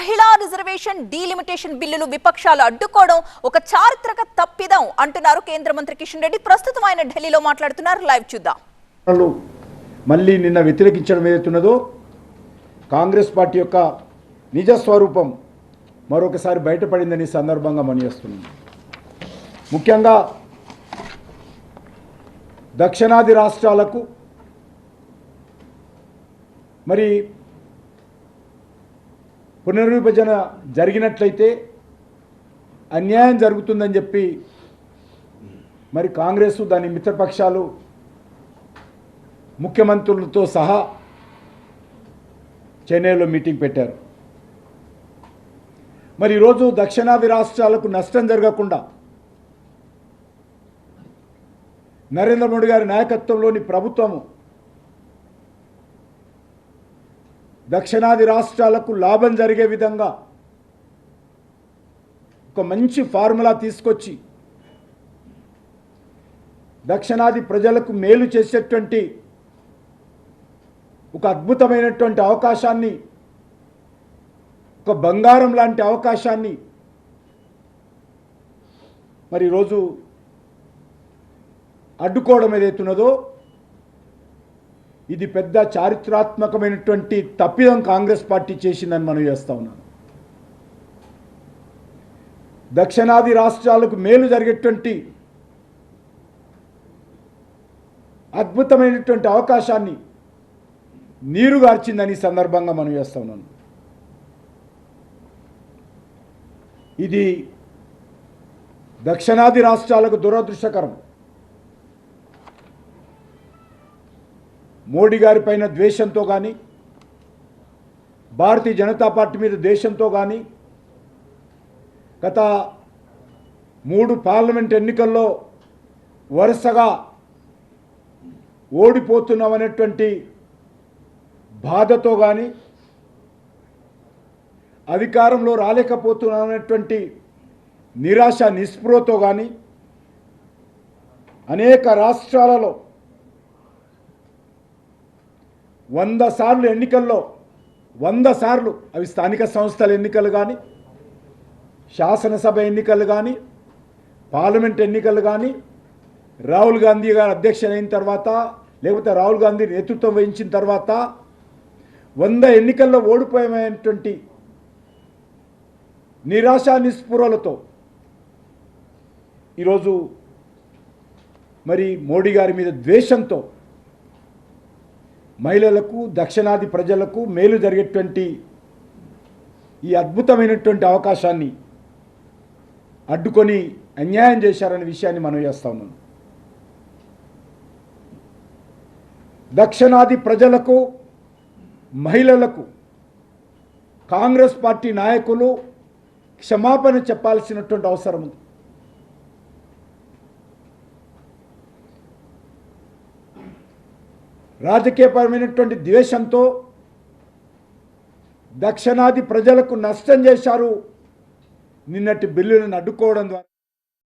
మహిళా reservation delimitation బిల్లులు విపక్షాలు అడ్డుకోవడం ఒక చారిత్రక తప్పిదం అంటున్నారు కేంద్ర మంత్రి కిషన్ రెడ్డి. ప్రస్తుతం ఆయన ఢిల్లీలో మాట్లాడుతున్నారు. లైవ్ చూద్దాం. మళ్ళీ నిన్న వ్యతిరేకించడం ఏదైతున్నదో కాంగ్రెస్ పార్టీ యొక్క నిజ స్వరూపం మరొకసారి బయటపడిందని సందర్భంగా మనయేస్తున్నాం. ముఖ్యంగా దక్షిణాది రాష్ట్రాలకు మరి పునర్విభజన జరిగినట్లయితే అన్యాయం జరుగుతుందని చెప్పి మరి కాంగ్రెస్ దాని మిత్రపక్షాలు ముఖ్యమంత్రులతో సహా చెన్నైలో మీటింగ్ పెట్టారు. మరి ఈరోజు దక్షిణాది రాష్ట్రాలకు నష్టం జరగకుండా నరేంద్ర మోడీ గారి నాయకత్వంలోని ప్రభుత్వము దక్షిణాది రాష్ట్రాలకు లాభం జరిగే విధంగా ఒక మంచి ఫార్ములా తీసుకొచ్చి దక్షిణాది ప్రజలకు మేలు చేసేటువంటి ఒక అద్భుతమైనటువంటి అవకాశాన్ని, ఒక బంగారం లాంటి అవకాశాన్ని మరి ఈరోజు అడ్డుకోవడం ఏదైతున్నదో ఇది పెద్ద చారిత్రాత్మకమైనటువంటి తప్పిదం కాంగ్రెస్ పార్టీ చేసిందని మనం చేస్తా ఉన్నాం. దక్షిణాది రాష్ట్రాలకు మేలు జరిగేటువంటి అద్భుతమైనటువంటి అవకాశాన్ని నీరుగార్చిందని సందర్భంగా మనం చేస్తా ఉన్నాను. ఇది దక్షిణాది రాష్ట్రాలకు దురదృష్టకరం. మోడీ గారి పైన ద్వేషంతో కానీ, భారతీయ జనతా పార్టీ మీద ద్వేషంతో కానీ, గత 3 పార్లమెంట్ ఎన్నికల్లో వరుసగా ఓడిపోతున్నామనేటువంటి బాధతో కానీ, అధికారంలో రాలేకపోతున్నామనేటువంటి నిరాశ నిస్పృహతో కానీ అనేక రాష్ట్రాలలో 100 సార్లు ఎన్నికల్లో 100 సార్లు అవి స్థానిక సంస్థల ఎన్నికలు కానీ, శాసనసభ ఎన్నికలు కానీ, పార్లమెంట్ ఎన్నికలు కానీ, రాహుల్ గాంధీ గారు అధ్యక్షులైన తర్వాత లేకపోతే రాహుల్ గాంధీ నేతృత్వం వహించిన తర్వాత 100 ఎన్నికల్లో ఓడిపోయేటువంటి నిరాశ నిస్పృహలతో ఈరోజు మరి మోడీ గారి మీద ద్వేషంతో మహిళలకు, దక్షిణాది ప్రజలకు మేలు జరిగేటువంటి ఈ అద్భుతమైనటువంటి అవకాశాన్ని అడ్డుకొని అన్యాయం చేశారనే విషయాన్ని మనం చేస్తా ఉన్నాం. దక్షిణాది ప్రజలకు, మహిళలకు కాంగ్రెస్ పార్టీ నాయకులు క్షమాపణ చెప్పాల్సినటువంటి అవసరం ఉంది. రాజకీయపరమైనటువంటి ద్వేషంతో దక్షిణాది ప్రజలకు నష్టం చేశారు నిన్నటి బిల్లులను అడ్డుకోవడం ద్వారా.